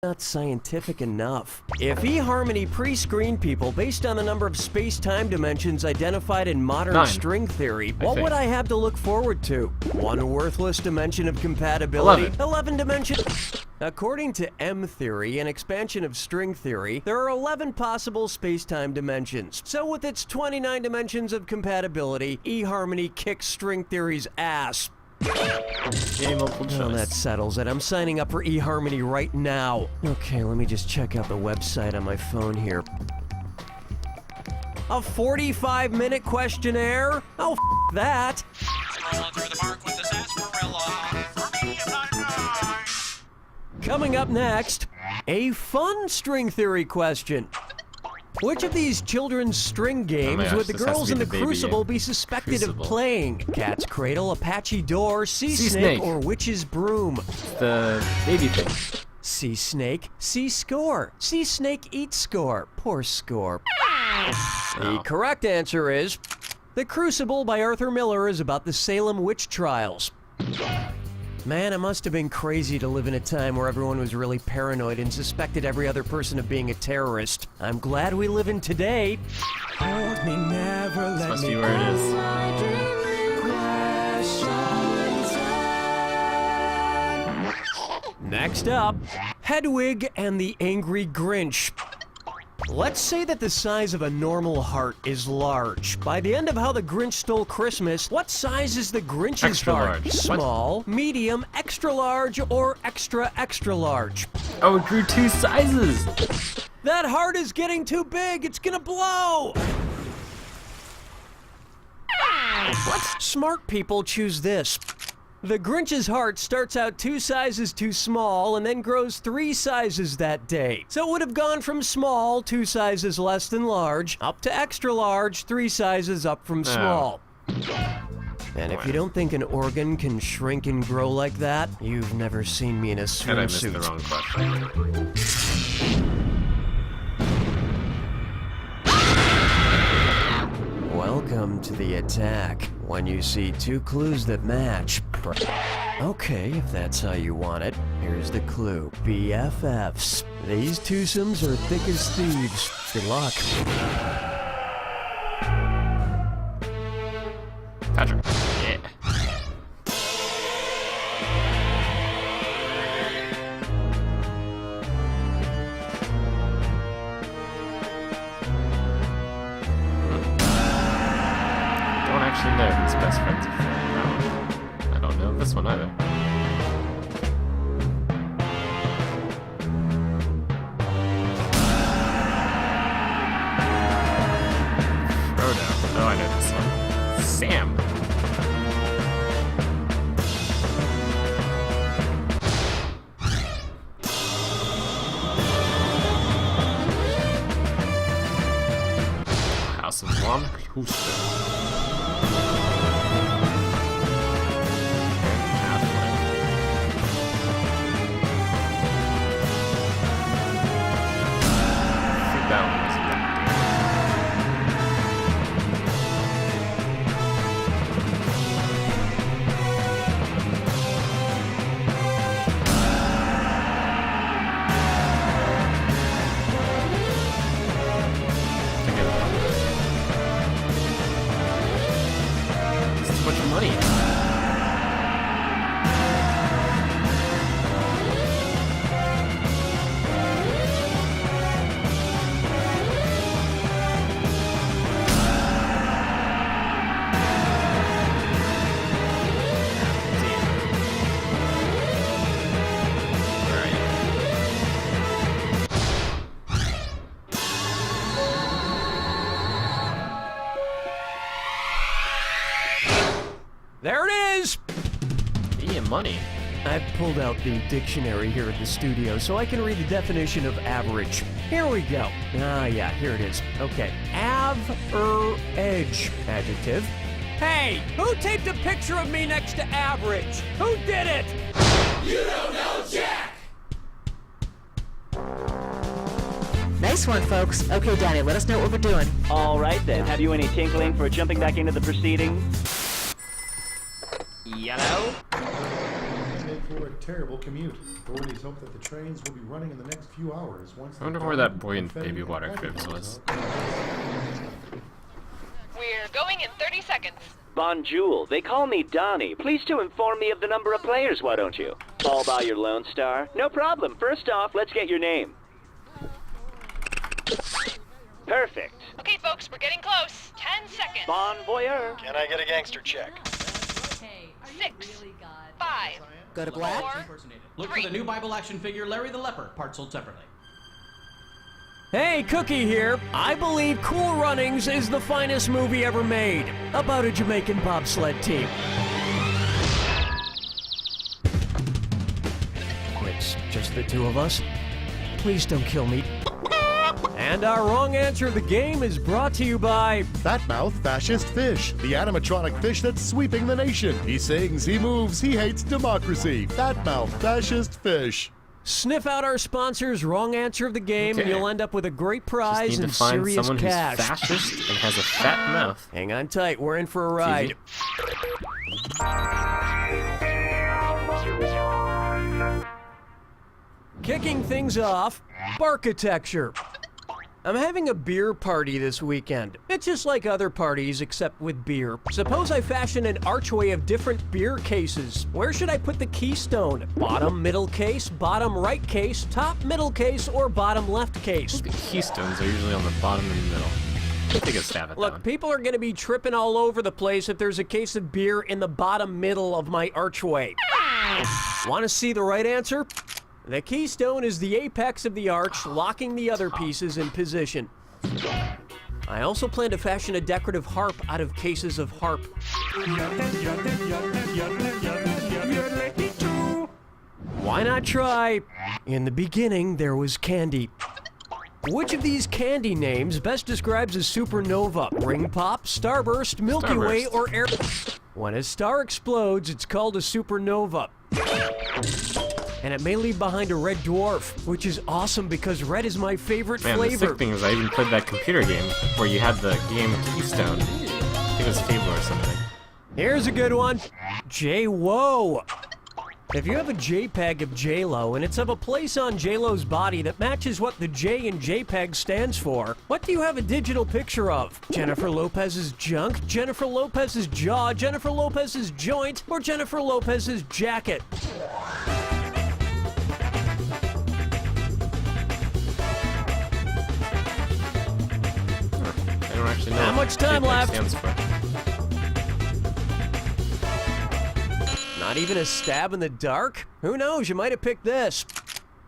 Not scientific enough. If eHarmony pre-screened people based on the number of space-time dimensions identified in modern 9, string theory, what would I have to look forward to? One worthless dimension of compatibility? 11 dimensions? According to M theory, an expansion of string theory, there are 11 possible space-time dimensions. So with its 29 dimensions of compatibility, eHarmony kicks string theory's ass. Well, that settles it. I'm signing up for eHarmony right now. Okay, let me just check out the website on my phone here. A 45-minute questionnaire? Oh, that. Scrolling through the park with the sarsaparilla. For me, I'm not nice. Coming up next, a fun string theory question. Which of these children's string games would the girls in the Crucible be suspected of playing? Cat's Cradle, Apache Door, Sea Snake, or Witch's Broom? The baby thing. Sea Snake, Sea Score. Sea Snake eats Score. Poor Score. The correct answer is The Crucible by Arthur Miller is about the Salem witch trials. Man, it must have been crazy to live in a time where everyone was really paranoid and suspected every other person of being a terrorist. I'm glad we live in today. Hold me, never let must be where it is. Next up, Hedwig and the Angry Grinch. Let's say that the size of a normal heart is large. By the end of How the Grinch Stole Christmas, what size is the Grinch's Extra heart? large. Small, medium, extra large, or extra, extra large? Oh, it grew 2 sizes! That heart is getting too big! It's gonna blow! What? Smart people choose this. The Grinch's heart starts out 2 sizes too small and then grows 3 sizes that day. So it would have gone from small, 2 sizes less than large, up to extra large, 3 sizes up from small. And if you don't think an organ can shrink and grow like that, you've never seen me in a swimsuit. And I missed the wrong question. Welcome to the attack. When you see 2 clues that match. Okay, if that's how you want it, here's the clue. BFFs. These twosomes are thick as thieves. Good luck. Patrick. Yeah. Actually know who's best friends with Frodo. I don't know this one either. Frodo. Oh, I know this one. Sam. House of One. There it is! Money. I've pulled out the dictionary here at the studio so I can read the definition of average. Here we go. Ah, yeah, here it is. Okay. Average. Adjective. Hey, who taped a picture of me next to average? Who did it? You don't know Jack! Nice one, folks. Okay, Danny, let us know what we're doing. All right, then. Have you any tinkling for jumping back into the proceedings? Yellow? terrible commute. Authorities hope that the trains will be running in the next few hours. I wonder where that boy in baby water cribs was. We're going in 30 seconds. Bonjour. They call me Donnie. Please to inform me of the number of players, why don't you? All by your Lone Star? No problem. First off, let's get your name. Perfect. Okay, folks, we're getting close. 10 seconds. Bon voyeur. Can I get a gangster check? 6, 5, Go to black. 4, Look for the new Bible action figure, Larry the Leper, parts sold separately. Hey, Cookie here. I believe Cool Runnings is the finest movie ever made about a Jamaican bobsled team. It's just the two of us. Please don't kill me. And our wrong answer of the game is brought to you by Fatmouth Fascist Fish, the animatronic fish that's sweeping the nation. He sings, he moves, he hates democracy. Fatmouth Fascist Fish. Sniff out our sponsor's wrong answer of the game, and Okay. you'll end up with a great Just prize need and to find serious someone cash. who's fascist and has a fat mouth. Hang on tight, we're in for a ride. Kicking things off, architecture. I'm having a beer party this weekend. It's just like other parties except with beer. Suppose I fashion an archway of different beer cases. Where should I put the keystone? Bottom middle case, bottom right case, top middle case, or bottom left case? The keystones are usually on the bottom and the middle. Take a stab at that Look, one. people are gonna be tripping all over the place if there's a case of beer in the bottom middle of my archway. Want to see the right answer? The keystone is the apex of the arch, locking the other pieces in position. I also plan to fashion a decorative harp out of cases of harp. Why not try? In the beginning, there was candy. Which of these candy names best describes a supernova? Ring Pop, Starburst, Milky Way, Starburst. or Air? When a star explodes, it's called a supernova. And it may leave behind a red dwarf, which is awesome because red is my favorite Man, the flavor. sick thing is I even played that computer game where you had the game Keystone. I think it was Fable or something. Here's a good one. J-Wo. If you have a JPEG of J-Lo and it's of a place on J-Lo's body that matches what the J in JPEG stands for, what do you have a digital picture of? Jennifer Lopez's junk, Jennifer Lopez's jaw, Jennifer Lopez's joint, or Jennifer Lopez's jacket? I don't actually know. Not what much time JPEG left. Stands for. Not even a stab in the dark? Who knows, you might have picked this.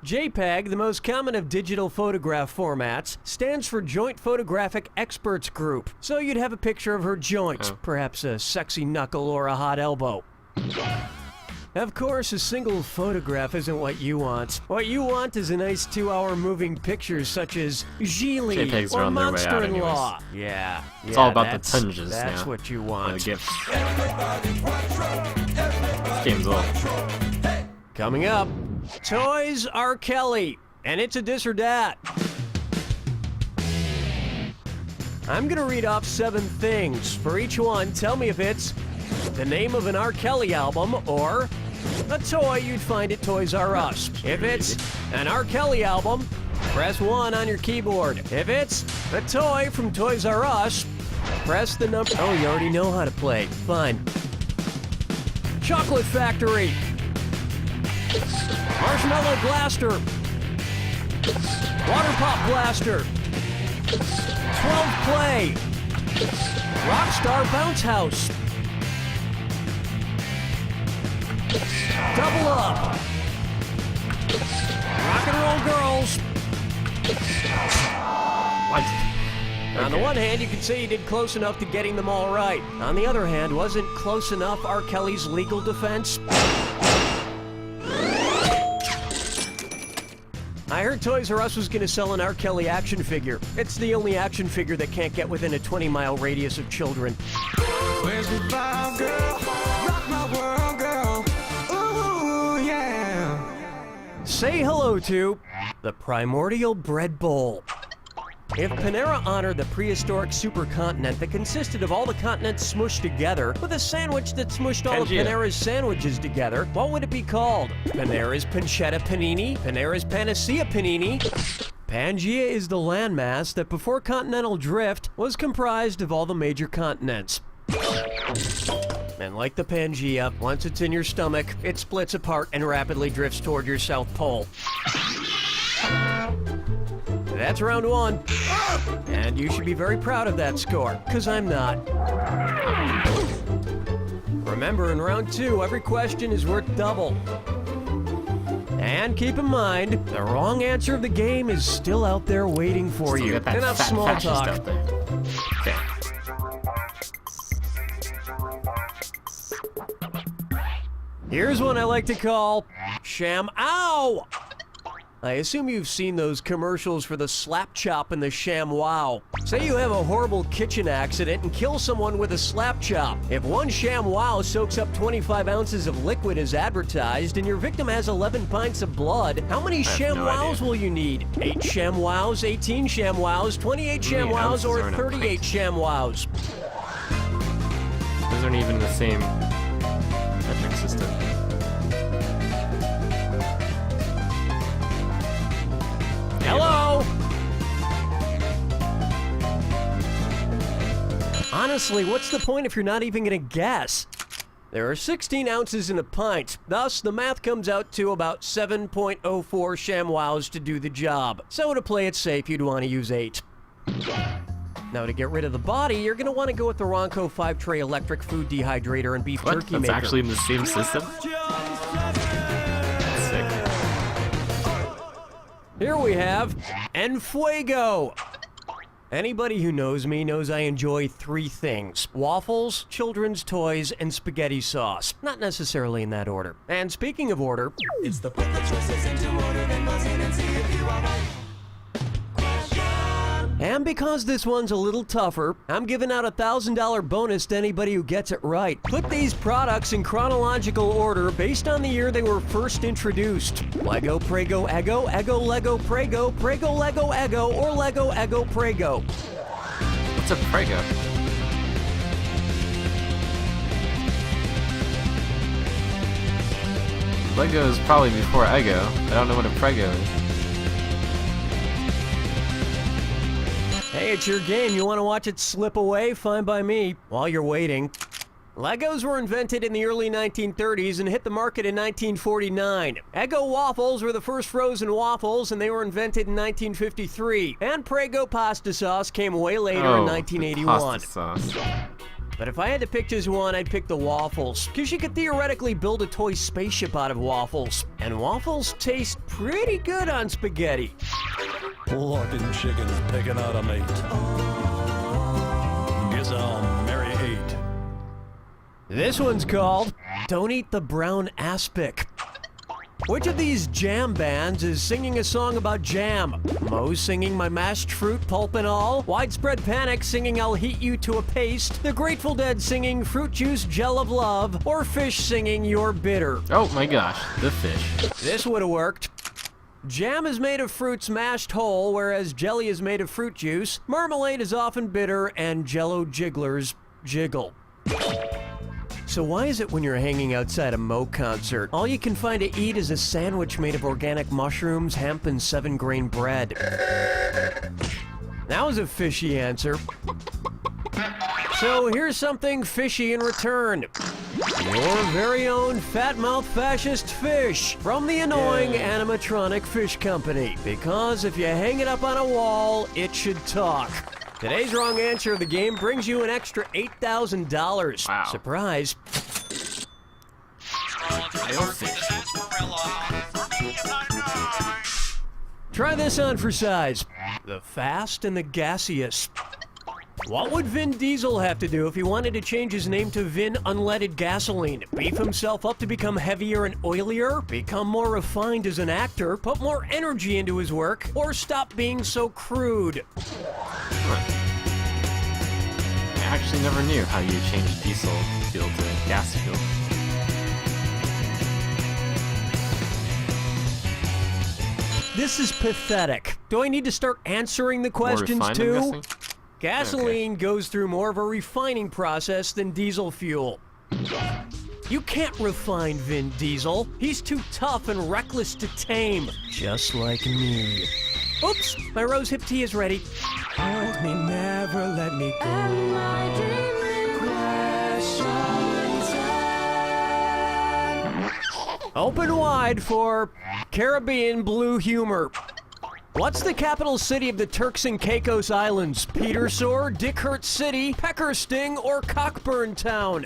JPEG, the most common of digital photograph formats, stands for Joint Photographic Experts Group. So you'd have a picture of her joint, perhaps a sexy knuckle or a hot elbow. Of course, a single photograph isn't what you want. What you want is a nice 2-hour moving picture such as Geely JPEGs are or on their way out Monster-in-Law. Yeah, It's all about the that's- tunges That's now. what you Or want. the GIFs. This game's old. Coming up, Toys R. Kelly, and it's a this or dat. I'm gonna read off 7 things. For each one, tell me if it's the name of an R. Kelly album or a toy you'd find at Toys R Us. If it's an R. Kelly album, press 1 on your keyboard. If it's a toy from Toys R Us, press the number. Oh, you already know how to play. Fine. Chocolate Factory. Marshmallow Blaster. Water Pop Blaster. 12 Play. Rockstar Bounce House. Double Up. Rock and Roll Girls. What? On the one hand, you could say you did close enough to getting them all right. On the other hand, wasn't close enough R. Kelly's legal defense? I heard Toys R Us was going to sell an R. Kelly action figure. It's the only action figure that can't get within a 20-mile radius of children. Where's the vibe, girl? Rock my world, girl. Ooh, yeah. Say hello to the Primordial Bread Bowl. If Panera honored the prehistoric supercontinent that consisted of all the continents smushed together with a sandwich that smushed all of Pangea. Panera's sandwiches together, what would it be called? Panera's Pancetta Panini? Panera's Panacea Panini? Pangea is the landmass that before continental drift was comprised of all the major continents. And like the Pangea, once it's in your stomach, it splits apart and rapidly drifts toward your South Pole. That's round one. And you should be very proud of that score, because I'm not. Remember, in round two, every question is worth double. And keep in mind, the wrong answer of the game is still out there waiting for Still you. got that Enough fat small fascist talk. out there. Okay. Here's one I like to call Sham Ow! I assume you've seen those commercials for the slap chop and the Sham Wow. Say you have a horrible kitchen accident and kill someone with a slap chop. If one Sham Wow soaks up 25 ounces of liquid as advertised and your victim has 11 pints of blood, how many Sham no Wows idea. will you need? 8 Sham Wows, 18 Sham Wows, 28 Sham many Wows, ounces or are in a 38 pint? Sham Wows? Those aren't even the same metric system. Hello? Honestly, what's the point if you're not even gonna guess? There are 16 ounces in a pint, thus the math comes out to about 7.04 ShamWows to do the job. So to play it safe, you'd want to use 8. Now to get rid of the body, you're gonna want to go with the Ronco 5-tray electric food dehydrator and beef What? jerky That's maker. actually in the same system? That's sick. Here we have Enfuego. Anybody who knows me knows I enjoy 3 things: waffles, children's toys, and spaghetti sauce. Not necessarily in that order. And speaking of order, It's the put the choices into order, then buzz in and see if you are right. and because this one's a little tougher, I'm giving out a $1,000 bonus to anybody who gets it right. Put these products in chronological order based on the year they were first introduced. Lego, Prego, Eggo, Eggo, Lego, Prego, Prego, Lego, Eggo, or Lego, Eggo, Prego. What's a Prego? Lego is probably before Eggo. I don't know what a Prego is. Hey, it's your game. You want to watch it slip away? Fine by me. While you're waiting. Legos were invented in the early 1930s and hit the market in 1949. Eggo waffles were the first frozen waffles, and they were invented in 1953. And Prego pasta sauce came way later in the 1981. pasta sauce. But if I had to pick just one, I'd pick the waffles, because you could theoretically build a toy spaceship out of waffles. And waffles taste pretty good on spaghetti. Looking chickens picking out a mate. Guess I'll marry 8. This one's called Don't Eat the Brown Aspic. Which of these jam bands is singing a song about jam? Moe's singing My Mashed Fruit, Pulp and All, Widespread Panic singing I'll Heat You to a Paste, The Grateful Dead singing Fruit Juice, Gel of Love, or Fish singing You're Bitter. Oh my gosh, the fish. This would have worked. Jam is made of fruits mashed whole, whereas jelly is made of fruit juice. Marmalade is often bitter, and Jell-O jigglers jiggle. So why is it when you're hanging outside a Moe concert, all you can find to eat is a sandwich made of organic mushrooms, hemp, and 7-grain bread? That was a fishy answer. So here's something fishy in return. Your very own fat-mouthed fascist fish from the annoying animatronic fish company. Because if you hang it up on a wall, it should talk. Today's wrong answer of the game brings you an extra $8,000. Wow. Surprise. Try this on for size. The fast and the gaseous. What would Vin Diesel have to do if he wanted to change his name to Vin Unleaded Gasoline? Beef himself up to become heavier and oilier? Become more refined as an actor? Put more energy into his work? Or stop being so crude? I actually never knew how you change diesel fuel to gas fuel. This is pathetic. Do I need to start answering the questions refined, I'm too? guessing? Gasoline goes through more of a refining process than diesel fuel. You can't refine Vin Diesel. He's too tough and reckless to tame. Just like me. Oops, my rose hip tea is ready. Hold me, never let me go. Open wide for Caribbean blue humor. What's the capital city of the Turks and Caicos Islands? Petersore, Dickhurt City, Peckersting, or Cockburn Town?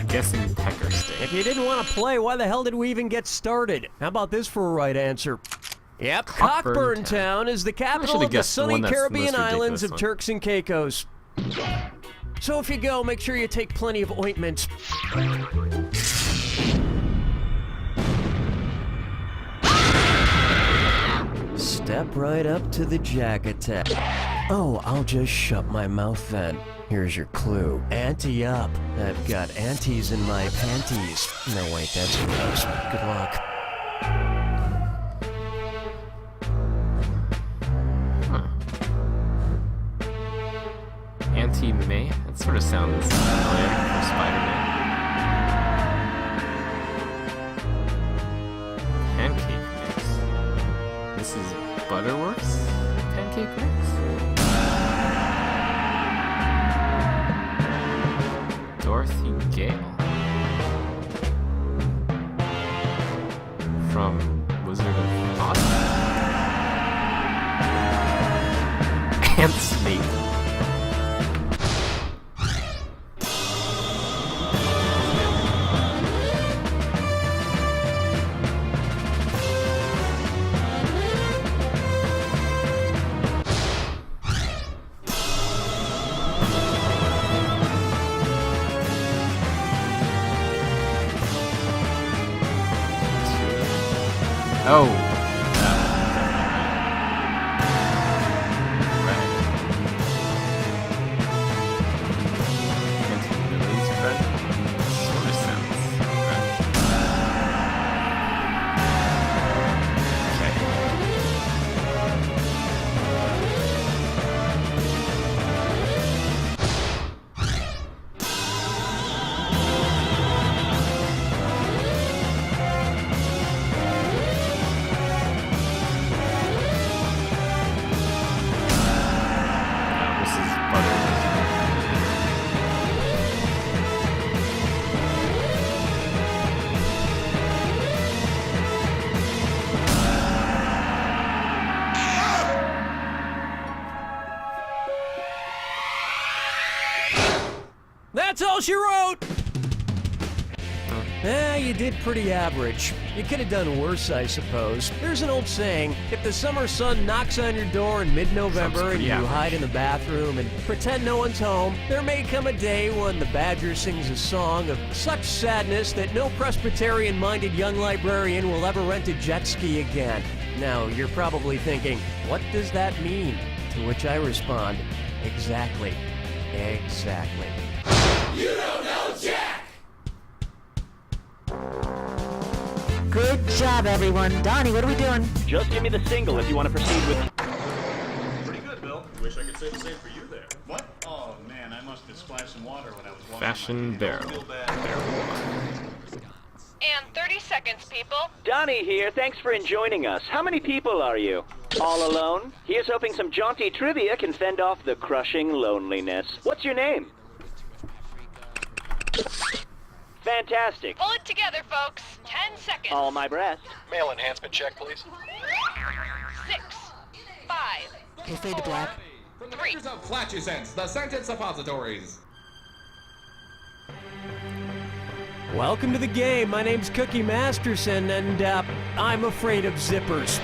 Guessing Peckersting. If you didn't want to play, why the hell did we even get started? How about this for a right answer? Yep, Cockburn Town is the capital of the guessed the sunny one that's the Caribbean most islands of ridiculous one. Turks and Caicos. So if you go, make sure you take plenty of ointment. Step right up to the jack attack. Oh, I'll just shut my mouth then. Here's your clue. Ante up. I've got antes in my panties. No, wait, that's gross. Good luck. Anti-May? That sort of sounds familiar for Spider-Man. Pancake mix. This is Butterworks? Pancake mix? Dorothy Gale. From Wizard of Oz? Ant Snake. Oh. That's all she wrote! You did pretty average. You could have done worse, I suppose. There's an old saying, if the summer sun knocks on your door in mid-November and you hide in the bathroom and pretend no one's home, there may come a day when the badger sings a song of such sadness that no Presbyterian-minded young librarian will ever rent a jet ski again. Now, you're probably thinking, what does that mean? To which I respond, exactly. Exactly. You don't know Jack! Good job, everyone. Donnie, what are we doing? Just give me the single if you want to proceed with... Pretty good, Bill. Wish I could say the same for you there. What? Oh, man, I must have splashed some water when I was walking. Fashion Barrel. And 30 seconds, people. Donnie here, thanks for joining us. How many people are you? All alone? Here's hoping some jaunty trivia can fend off the crushing loneliness. What's your name? Fantastic. Pull it together, folks. 10 seconds. All my breast. Mail enhancement check, please. 6, 5, We'll fade to black. From the makers of Flashy Sense, the scented suppositories. Welcome to the game. My name's Cookie Masterson, and I'm afraid of zippers.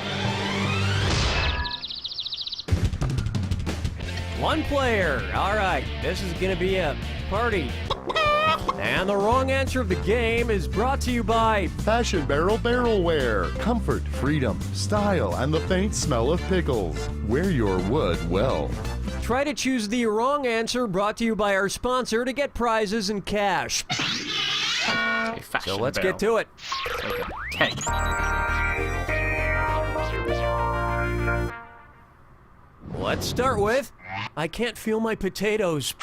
One player. All right, this is gonna be a party. And the wrong answer of the game is brought to you by Fashion Barrel Barrelware. Comfort, freedom, style, and the faint smell of pickles. Wear your wood well. Try to choose the wrong answer, brought to you by our sponsor to get prizes and cash. A fashion So let's barrel. get to it. Like a keg. Let's start with, I can't feel my potatoes.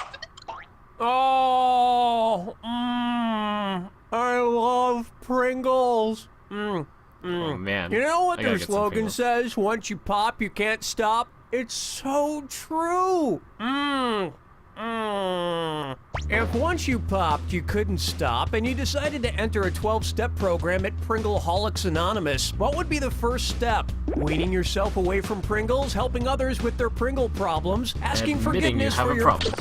Oh, I love Pringles. Oh man. You know what I gotta their get some slogan Pringles. says? Once you pop, you can't stop. It's so true. If once you popped, you couldn't stop, and you decided to enter a 12-step program at Pringleholics Anonymous, what would be the first step? Weaning yourself away from Pringles, helping others with their Pringle problems, asking Admitting you forgiveness have for a your... problem.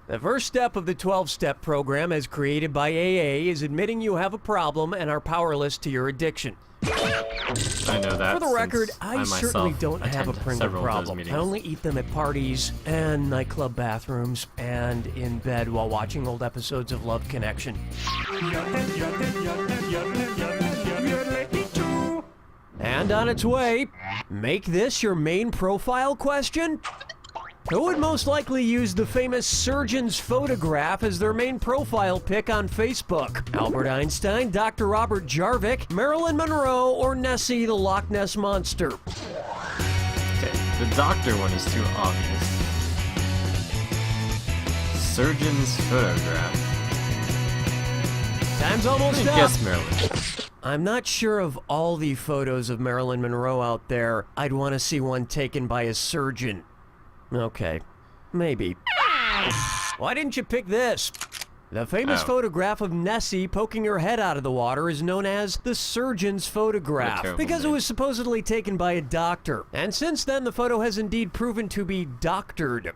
The first step of the 12-step program, as created by AA, is admitting you have a problem and are powerless to your addiction. I know that. For the record, since I myself certainly don't have a attend Pringle several of those problem. meetings. I only eat them at parties and nightclub bathrooms and in bed while watching old episodes of Love Connection. And on its way, make this your main profile question? Who would most likely use the famous surgeon's photograph as their main profile pic on Facebook? Albert Einstein, Dr. Robert Jarvik, Marilyn Monroe, or Nessie the Loch Ness Monster? Okay, the doctor one is too obvious. Surgeon's photograph. Time's almost I up. guess Marilyn. I'm not sure of all the photos of Marilyn Monroe out there. I'd want to see one taken by a surgeon. Okay, maybe. Why didn't you pick this? The famous photograph of Nessie poking her head out of the water is known as the surgeon's photograph because it was supposedly taken by a doctor. And since then, the photo has indeed proven to be doctored.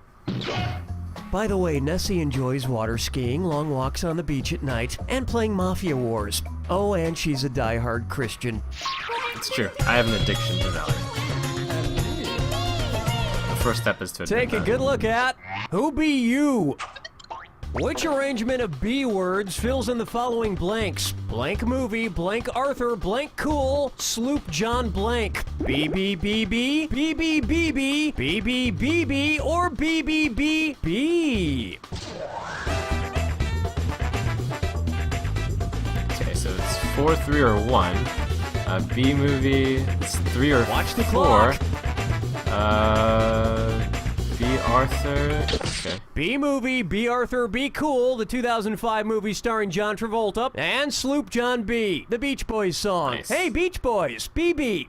By the way, Nessie enjoys water skiing, long walks on the beach at night, and playing Mafia Wars. Oh, and she's a diehard Christian. It's true. I have an addiction to Valerie. First step is to admit Take a that. good look at Who Be You? Which arrangement of B words fills in the following blanks? Blank movie, blank Arthur, blank cool, Sloop John blank. BBBB, BBBB, BBBB, or BBBB. Okay, so it's 4, 3, or 1. B movie, it's 3 or 4. Watch the clock. B Arthur. Okay. B movie, B Arthur, B Cool, the 2005 movie starring John Travolta, and Sloop John B, the Beach Boys song. Nice. Hey, Beach Boys, BB.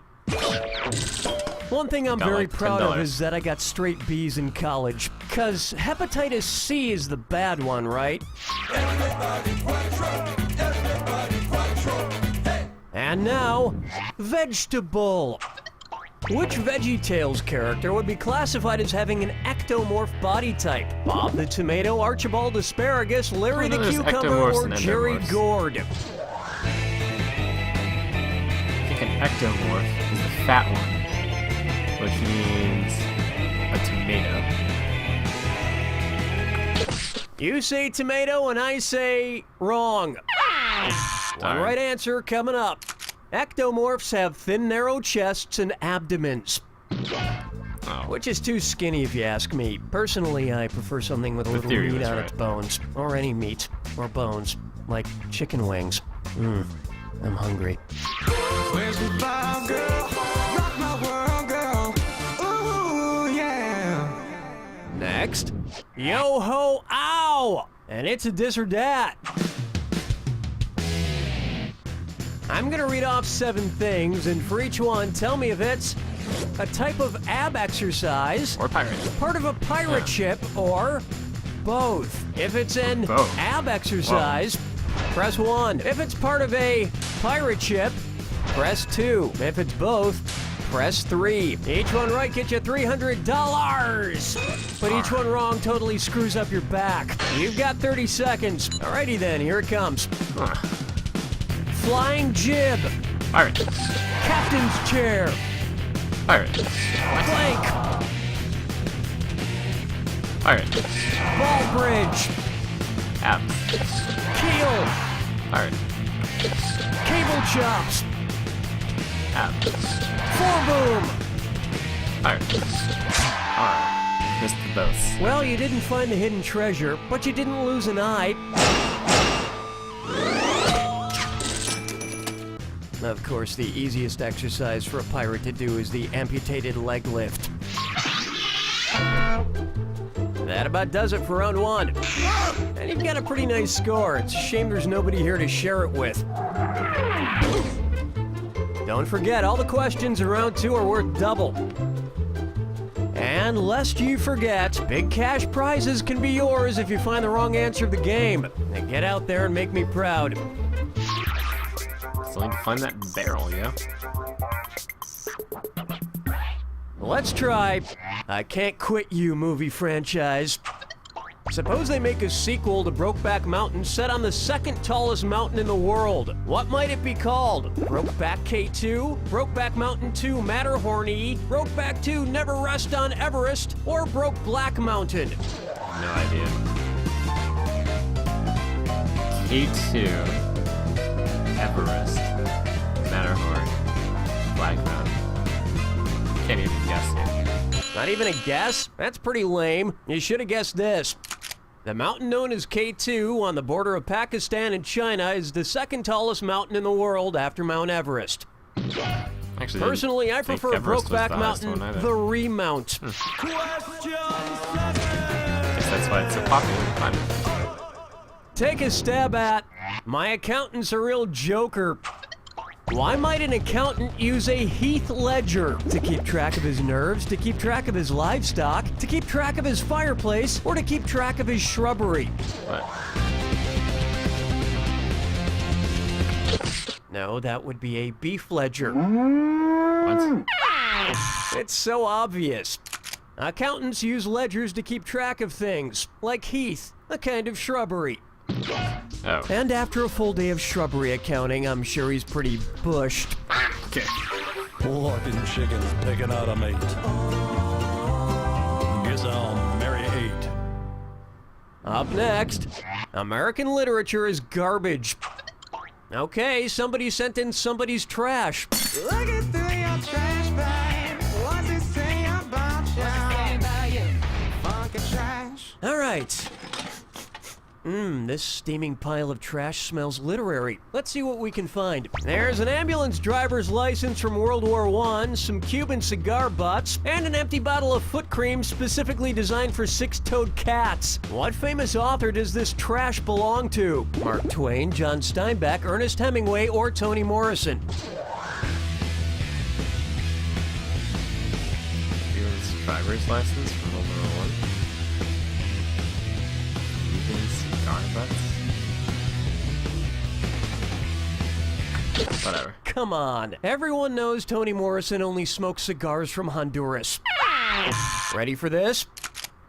One thing I'm Got very like proud of $10. is that I got straight B's in college. Cause hepatitis C is the bad one, right? And now, vegetable. Which VeggieTales character would be classified as having an ectomorph body type? Bob the Tomato, Archibald Asparagus, Larry Oh, the no, there's Cucumber, ectomorphs or and Jerry endomorphs. Gourd? I think an ectomorph is the fat one, which means a tomato. You say tomato and I say wrong. One Darn. right answer coming up. Ectomorphs have thin, narrow chests and abdomens. Oh. Which is too skinny if you ask me. Personally, I prefer something with a little theory meat was on right. its bones. Or any meat. Or bones. Like chicken wings. I'm hungry. Where's the vibe, girl? Rock my world, girl. Ooh, yeah. Next. Yo-ho, ow! And it's a dis or dat. I'm gonna read off 7 things, and for each one, tell me if it's a type of ab exercise, Or pirate. part of a pirate ship, or both. If it's an Both. ab exercise, press 1. If it's part of a pirate ship, press 2. If it's both, press 3. Each one right gets you $300. But each one wrong totally screws up your back. You've got 30 seconds. Alrighty then, here it comes. Huh. Flying jib, Pirate. captain's chair, Pirate. plank, Pirate. ball bridge, Ab. Keel. Alright. Cable chops. Apples. Foreboom. Alright. Missed the both. Well, you didn't find the hidden treasure, but you didn't lose an eye. Of course, the easiest exercise for a pirate to do is the amputated leg lift. That about does it for round one. And you've got a pretty nice score. It's a shame there's nobody here to share it with. Don't forget, all the questions in round two are worth double. And lest you forget, big cash prizes can be yours if you find the wrong answer of the game. Now get out there and make me proud. Still need to find that barrel, yeah? Let's try I Can't Quit You movie franchise. Suppose they make a sequel to Brokeback Mountain set on the second tallest mountain in the world. What might it be called? Brokeback K2? Brokeback Mountain 2 Matterhorny? Brokeback 2 Never Rest on Everest? Or Broke Black Mountain? No idea. K2. Everest. Matterhorn. Black Mountain. Can't even guess it. Not even a guess? That's pretty lame. You should have guessed this. The mountain known as K2 on the border of Pakistan and China is the second tallest mountain in the world after Mount Everest. Actually, Personally, I think prefer Everest was Brokeback the highest Mountain, one either. the remount. Guess that's why it's so popular to find it. Take a stab at my accountant's a real joker. Why might an accountant use a Heath ledger? To keep track of his nerves, to keep track of his livestock, to keep track of his fireplace, or to keep track of his shrubbery? What? No, that would be a beef ledger. What? It's so obvious. Accountants use ledgers to keep track of things, like heath, a kind of shrubbery. Oh. And after a full day of shrubbery accounting, I'm sure he's pretty bushed. Okay. Looking chickens picking out a mate. Guess I'll marry 8. Up next, American literature is garbage. Okay, somebody sent in somebody's trash. Looking through your trash bag. What's it say about you? Funky trash. All right. This steaming pile of trash smells literary. Let's see what we can find. There's an ambulance driver's license from World War I, some Cuban cigar butts, and an empty bottle of foot cream specifically designed for six-toed cats. What famous author does this trash belong to? Mark Twain, John Steinbeck, Ernest Hemingway, or Toni Morrison? Cuban's driver's license from World War I. Cuban cigar butts. Whatever. Come on. Everyone knows Toni Morrison only smokes cigars from Honduras. Ready for this?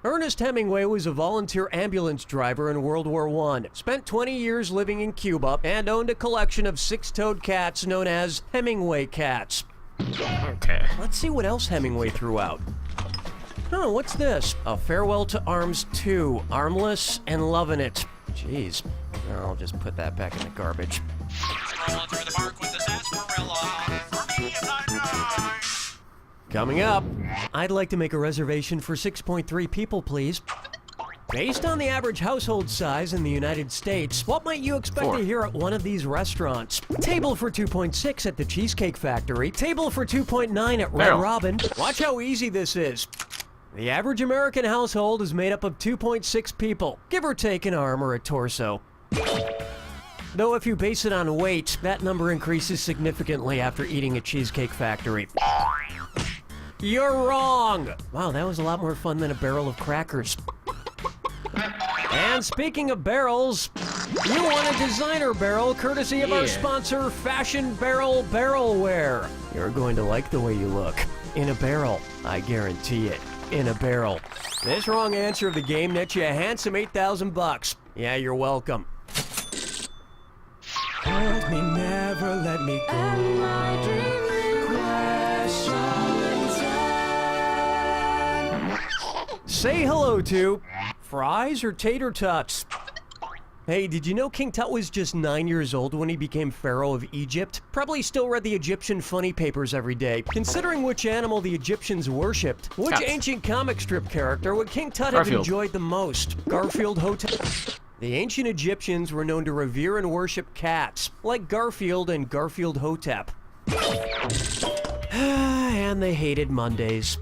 Ernest Hemingway was a volunteer ambulance driver in World War I, spent 20 years living in Cuba, and owned a collection of six-toed cats known as Hemingway cats. Okay. Let's see what else Hemingway threw out. Oh, what's this? A Farewell to Arms 2, Armless and Lovin' It. Jeez. I'll just put that back in the garbage. Rolling through the park with the sarsaparilla. For me, night. Coming up, I'd like to make a reservation for 6.3 people, please. Based on the average household size in the United States, what might you expect 4. to hear at one of these restaurants? Table for 2.6 at the Cheesecake Factory. Table for 2.9 at Red Barrel. Robin. Watch how easy this is. The average American household is made up of 2.6 people, give or take an arm or a torso. Though if you base it on weight, that number increases significantly after eating at Cheesecake Factory. You're wrong! Wow, that was a lot more fun than a barrel of crackers. And speaking of barrels, you want a designer barrel courtesy of our sponsor, Fashion Barrel Barrelware. You're going to like the way you look. In a barrel, I guarantee it. In a barrel. This wrong answer of the game nets you a handsome $8,000. Yeah, you're welcome. Hold me, never let me go. Say hello to fries or tater tots. Hey, did you know King Tut was just 9 years old when he became Pharaoh of Egypt? Probably still read the Egyptian funny papers every day. Considering which animal the Egyptians worshipped, which Cats. ancient comic strip character would King Tut have Garfield. enjoyed the most? Garfield Hotep. The ancient Egyptians were known to revere and worship cats, like Garfield and Garfield Hotep. And they hated Mondays.